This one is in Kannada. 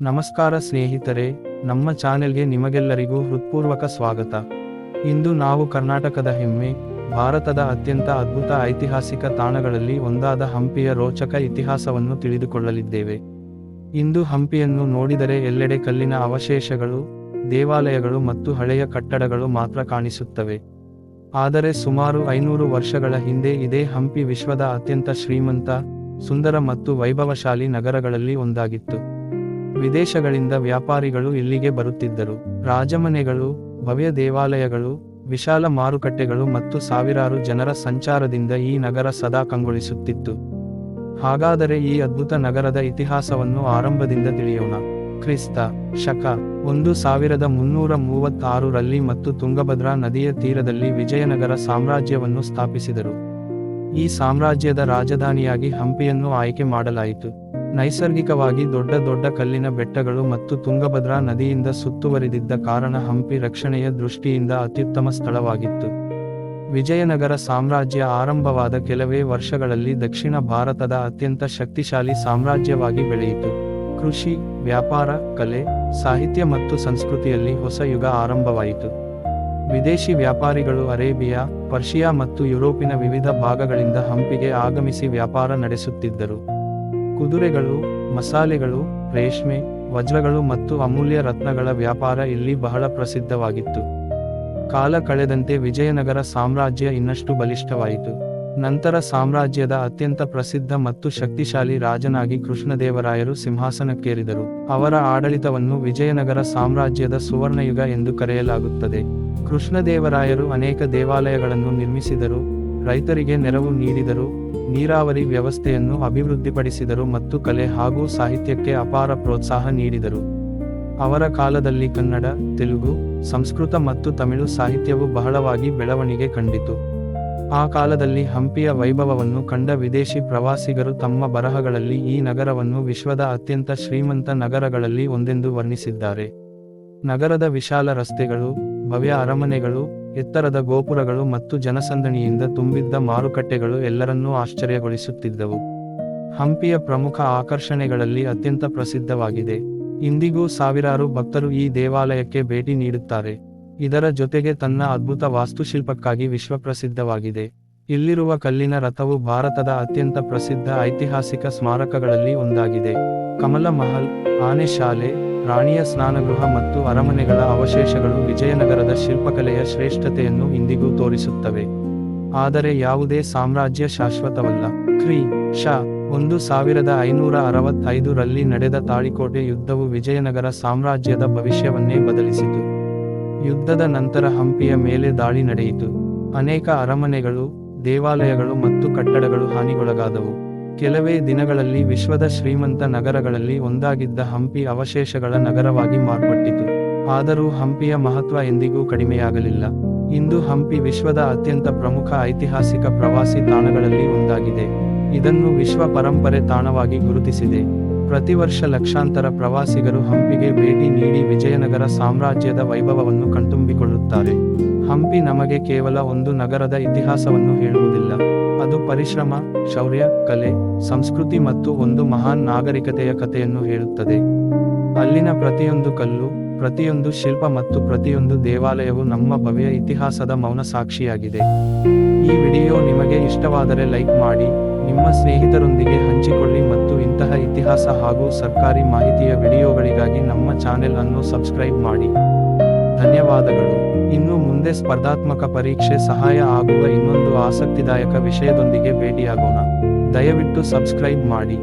ನಮಸ್ಕಾರ ಸ್ನೇಹಿತರೆ, ನಮ್ಮ ಚಾನೆಲ್ಗೆ ನಿಮಗೆಲ್ಲರಿಗೂ ಹೃತ್ಪೂರ್ವಕ ಸ್ವಾಗತ. ಇಂದು ನಾವು ಕರ್ನಾಟಕದ ಹೆಮ್ಮೆ, ಭಾರತದ ಅತ್ಯಂತ ಅದ್ಭುತ ಐತಿಹಾಸಿಕ ತಾಣಗಳಲ್ಲಿ ಒಂದಾದ ಹಂಪಿಯ ರೋಚಕ ಇತಿಹಾಸವನ್ನು ತಿಳಿದುಕೊಳ್ಳಲಿದ್ದೇವೆ. ಇಂದು ಹಂಪಿಯನ್ನು ನೋಡಿದರೆ ಎಲ್ಲೆಡೆ ಕಲ್ಲಿನ ಅವಶೇಷಗಳು, ದೇವಾಲಯಗಳು ಮತ್ತು ಹಳೆಯ ಕಟ್ಟಡಗಳು ಮಾತ್ರ ಕಾಣಿಸುತ್ತವೆ. ಆದರೆ ಸುಮಾರು 500 ವರ್ಷಗಳ ಹಿಂದೆ ಇದೇ ಹಂಪಿ ವಿಶ್ವದ ಅತ್ಯಂತ ಶ್ರೀಮಂತ, ಸುಂದರ ಮತ್ತು ವೈಭವಶಾಲಿ ನಗರಗಳಲ್ಲಿ ಒಂದಾಗಿತ್ತು. ವಿದೇಶಗಳಿಂದ ವ್ಯಾಪಾರಿಗಳು ಇಲ್ಲಿಗೆ ಬರುತ್ತಿದ್ದರು. ರಾಜಮನೆಗಳು, ಭವ್ಯ ದೇವಾಲಯಗಳು, ವಿಶಾಲ ಮಾರುಕಟ್ಟೆಗಳು ಮತ್ತು ಸಾವಿರಾರು ಜನರ ಸಂಚಾರದಿಂದ ಈ ನಗರ ಸದಾ ಕಂಗೊಳಿಸುತ್ತಿತ್ತು. ಹಾಗಾದರೆ ಈ ಅದ್ಭುತ ನಗರದ ಇತಿಹಾಸವನ್ನು ಆರಂಭದಿಂದ ತಿಳಿಯೋಣ. ಕ್ರಿಸ್ತ. ಶಕ 1336 ರಲ್ಲಿ ಮತ್ತು ತುಂಗಭದ್ರಾ ನದಿಯ ತೀರದಲ್ಲಿ ವಿಜಯನಗರ ಸಾಮ್ರಾಜ್ಯವನ್ನು ಸ್ಥಾಪಿಸಿದರು. ಈ ಸಾಮ್ರಾಜ್ಯದ ರಾಜಧಾನಿಯಾಗಿ ಹಂಪಿಯನ್ನು ಆಯ್ಕೆ ಮಾಡಲಾಯಿತು. ನೈಸರ್ಗಿಕವಾಗಿ ದೊಡ್ಡ ದೊಡ್ಡ ಕಲ್ಲಿನ ಬೆಟ್ಟಗಳು ಮತ್ತು ತುಂಗಭದ್ರಾ ನದಿಯಿಂದ ಸುತ್ತುವರಿದಿದ್ದ ಕಾರಣ ಹಂಪಿ ರಕ್ಷಣೆಯ ದೃಷ್ಟಿಯಿಂದ ಅತ್ಯುತ್ತಮ ಸ್ಥಳವಾಗಿತ್ತು. ವಿಜಯನಗರ ಸಾಮ್ರಾಜ್ಯ ಆರಂಭವಾದ ಕೆಲವೇ ವರ್ಷಗಳಲ್ಲಿ ದಕ್ಷಿಣ ಭಾರತದ ಅತ್ಯಂತ ಶಕ್ತಿಶಾಲಿ ಸಾಮ್ರಾಜ್ಯವಾಗಿ ಬೆಳೆಯಿತು. ಕೃಷಿ, ವ್ಯಾಪಾರ, ಕಲೆ, ಸಾಹಿತ್ಯ ಮತ್ತು ಸಂಸ್ಕೃತಿಯಲ್ಲಿ ಹೊಸ ಯುಗ ಆರಂಭವಾಯಿತು. ವಿದೇಶಿ ವ್ಯಾಪಾರಿಗಳು ಅರೇಬಿಯಾ, ಪರ್ಷಿಯಾ ಮತ್ತು ಯುರೋಪಿನ ವಿವಿಧ ಭಾಗಗಳಿಂದ ಹಂಪಿಗೆ ಆಗಮಿಸಿ ವ್ಯಾಪಾರ ನಡೆಸುತ್ತಿದ್ದರು. ಕುದುರೆಗಳು, ಮಸಾಲೆಗಳು, ರೇಷ್ಮೆ, ವಜ್ರಗಳು ಮತ್ತು ಅಮೂಲ್ಯ ರತ್ನಗಳ ವ್ಯಾಪಾರ ಇಲ್ಲಿ ಬಹಳ ಪ್ರಸಿದ್ಧವಾಗಿತ್ತು. ಕಾಲ ಕಳೆದಂತೆ ವಿಜಯನಗರ ಸಾಮ್ರಾಜ್ಯ ಇನ್ನಷ್ಟು ಬಲಿಷ್ಠವಾಯಿತು. ನಂತರ ಸಾಮ್ರಾಜ್ಯದ ಅತ್ಯಂತ ಪ್ರಸಿದ್ಧ ಮತ್ತು ಶಕ್ತಿಶಾಲಿ ರಾಜನಾಗಿ ಕೃಷ್ಣದೇವರಾಯರು ಸಿಂಹಾಸನಕ್ಕೇರಿದರು. ಅವರ ಆಡಳಿತವನ್ನು ವಿಜಯನಗರ ಸಾಮ್ರಾಜ್ಯದ ಸುವರ್ಣಯುಗ ಎಂದು ಕರೆಯಲಾಗುತ್ತದೆ. ಕೃಷ್ಣದೇವರಾಯರು ಅನೇಕ ದೇವಾಲಯಗಳನ್ನು ನಿರ್ಮಿಸಿದರು, ರೈತರಿಗೆ ನೆರವು ನೀಡಿದರು, ನೀರಾವರಿ ವ್ಯವಸ್ಥೆಯನ್ನು ಅಭಿವೃದ್ಧಿಪಡಿಸಿದರು ಮತ್ತು ಕಲೆ ಹಾಗೂ ಸಾಹಿತ್ಯಕ್ಕೆ ಅಪಾರ ಪ್ರೋತ್ಸಾಹ ನೀಡಿದರು. ಅವರ ಕಾಲದಲ್ಲಿ ಕನ್ನಡ, ತೆಲುಗು, ಸಂಸ್ಕೃತ ಮತ್ತು ತಮಿಳು ಸಾಹಿತ್ಯವು ಬಹಳವಾಗಿ ಬೆಳವಣಿಗೆ ಕಂಡಿತು. ಆ ಕಾಲದಲ್ಲಿ ಹಂಪಿಯ ವೈಭವವನ್ನು ಕಂಡ ವಿದೇಶಿ ಪ್ರವಾಸಿಗರು ತಮ್ಮ ಬರಹಗಳಲ್ಲಿ ಈ ನಗರವನ್ನು ವಿಶ್ವದ ಅತ್ಯಂತ ಶ್ರೀಮಂತ ನಗರಗಳಲ್ಲಿ ಒಂದೆಂದು ವರ್ಣಿಸಿದ್ದಾರೆ. ನಗರದ ವಿಶಾಲ ರಸ್ತೆಗಳು, ಭವ್ಯ ಅರಮನೆಗಳು, ಎತ್ತರದ ಗೋಪುರಗಳು ಮತ್ತು ಜನಸಂದಣಿಯಿಂದ ತುಂಬಿದ್ದ ಮಾರುಕಟ್ಟೆಗಳು ಎಲ್ಲರನ್ನೂ ಆಶ್ಚರ್ಯಗೊಳಿಸುತ್ತಿದ್ದವು. ಹಂಪಿಯ ಪ್ರಮುಖ ಆಕರ್ಷಣೆಗಳಲ್ಲಿ ಅತ್ಯಂತ ಪ್ರಸಿದ್ಧವಾಗಿದೆ. ಇಂದಿಗೂ ಸಾವಿರಾರು ಭಕ್ತರು ಈ ದೇವಾಲಯಕ್ಕೆ ಭೇಟಿ ನೀಡುತ್ತಾರೆ. ಇದರ ಜೊತೆಗೆ ತನ್ನ ಅದ್ಭುತ ವಾಸ್ತುಶಿಲ್ಪಕ್ಕಾಗಿ ವಿಶ್ವಪ್ರಸಿದ್ಧವಾಗಿದೆ. ಇಲ್ಲಿರುವ ಕಲ್ಲಿನ ರಥವು ಭಾರತದ ಅತ್ಯಂತ ಪ್ರಸಿದ್ಧ ಐತಿಹಾಸಿಕ ಸ್ಮಾರಕಗಳಲ್ಲಿ ಒಂದಾಗಿದೆ. ಕಮಲ ಮಹಲ್, ಆನೆ ಶಾಲೆ, ರಾಣಿಯ ಸ್ನಾನಗೃಹ ಮತ್ತು ಅರಮನೆಗಳ ಅವಶೇಷಗಳು ವಿಜಯನಗರದ ಶಿಲ್ಪಕಲೆಯ ಶ್ರೇಷ್ಠತೆಯನ್ನು ಇಂದಿಗೂ ತೋರಿಸುತ್ತವೆ. ಆದರೆ ಯಾವುದೇ ಸಾಮ್ರಾಜ್ಯ ಶಾಶ್ವತವಲ್ಲ. ಕ್ರಿ. ಶ. 1565 ರಲ್ಲಿ ನಡೆದ ತಾಳಿಕೋಟೆ ಯುದ್ಧವು ವಿಜಯನಗರ ಸಾಮ್ರಾಜ್ಯದ ಭವಿಷ್ಯವನ್ನೇ ಬದಲಿಸಿತು. ಯುದ್ಧದ ನಂತರ ಹಂಪಿಯ ಮೇಲೆ ದಾಳಿ ನಡೆಯಿತು. ಅನೇಕ ಅರಮನೆಗಳು, ದೇವಾಲಯಗಳು ಮತ್ತು ಕಟ್ಟಡಗಳು ಹಾನಿಗೊಳಗಾದವು. ಕೆಲವೇ ದಿನಗಳಲ್ಲಿ ವಿಶ್ವದ ಶ್ರೀಮಂತ ನಗರಗಳಲ್ಲಿ ಒಂದಾಗಿದ್ದ ಹಂಪಿ ಅವಶೇಷಗಳ ನಗರವಾಗಿ ಮಾರ್ಪಟ್ಟಿತು. ಆದರೂ ಹಂಪಿಯ ಮಹತ್ವ ಎಂದಿಗೂ ಕಡಿಮೆಯಾಗಲಿಲ್ಲ. ಇಂದು ಹಂಪಿ ವಿಶ್ವದ ಅತ್ಯಂತ ಪ್ರಮುಖ ಐತಿಹಾಸಿಕ ಪ್ರವಾಸಿ ತಾಣಗಳಲ್ಲಿ ಒಂದಾಗಿದೆ. ಇದನ್ನು ವಿಶ್ವ ಪರಂಪರೆ ತಾಣವಾಗಿ ಗುರುತಿಸಿದೆ. ಪ್ರತಿ ವರ್ಷ ಲಕ್ಷಾಂತರ ಪ್ರವಾಸಿಗರು ಹಂಪಿಗೆ ಭೇಟಿ ನೀಡಿ ವಿಜಯನಗರ ಸಾಮ್ರಾಜ್ಯದ ವೈಭವವನ್ನು ಕಣ್ತುಂಬಿಕೊಳ್ಳುತ್ತಾರೆ. ಹಂಪಿ ನಮಗೆ ಕೇವಲ ಒಂದು ನಗರದ ಇತಿಹಾಸವನ್ನು ಹೇಳುವುದಿಲ್ಲ. ಅದು ಪರಿಶ್ರಮ, ಶೌರ್ಯ, ಕಲೆ, ಸಂಸ್ಕೃತಿ ಮತ್ತು ಒಂದು ಮಹಾನ್ ನಾಗರಿಕತೆಯ ಕಥೆಯನ್ನು ಹೇಳುತ್ತದೆ. ಅಲ್ಲಿನ ಪ್ರತಿಯೊಂದು ಕಲ್ಲು, ಪ್ರತಿಯೊಂದು ಶಿಲ್ಪ ಮತ್ತು ಪ್ರತಿಯೊಂದು ದೇವಾಲಯವು ನಮ್ಮ ಭವ್ಯ ಇತಿಹಾಸದ ಮೌನ ಸಾಕ್ಷಿಯಾಗಿದೆ. ಈ ವಿಡಿಯೋ ನಿಮಗೆ ಇಷ್ಟವಾದರೆ ಲೈಕ್ ಮಾಡಿ, ನಿಮ್ಮ ಸ್ನೇಹಿತರೊಂದಿಗೆ ಹಂಚಿಕೊಳ್ಳಿ ಮತ್ತು ಇಂತಹ ಇತಿಹಾಸ ಹಾಗೂ ಸರ್ಕಾರಿ ಮಾಹಿತಿಯ ವಿಡಿಯೋಗಳಿಗಾಗಿ ನಮ್ಮ ಚಾನೆಲ್ ಅನ್ನು ಸಬ್ಸ್ಕ್ರೈಬ್ ಮಾಡಿ. ಧನ್ಯವಾದಗಳು. ಇನ್ನು ಮುಂದೆ ಸ್ಪರ್ಧಾತ್ಮಕ ಪರೀಕ್ಷೆ ಸಹಾಯ ಆಗುವ ಇನ್ನೊಂದು ಆಸಕ್ತಿದಾಯಕ ವಿಷಯದೊಂದಿಗೆ ಭೇಟಿಯಾಗೋಣ. ದಯವಿಟ್ಟು ಸಬ್ಸ್ಕ್ರೈಬ್ ಮಾಡಿ.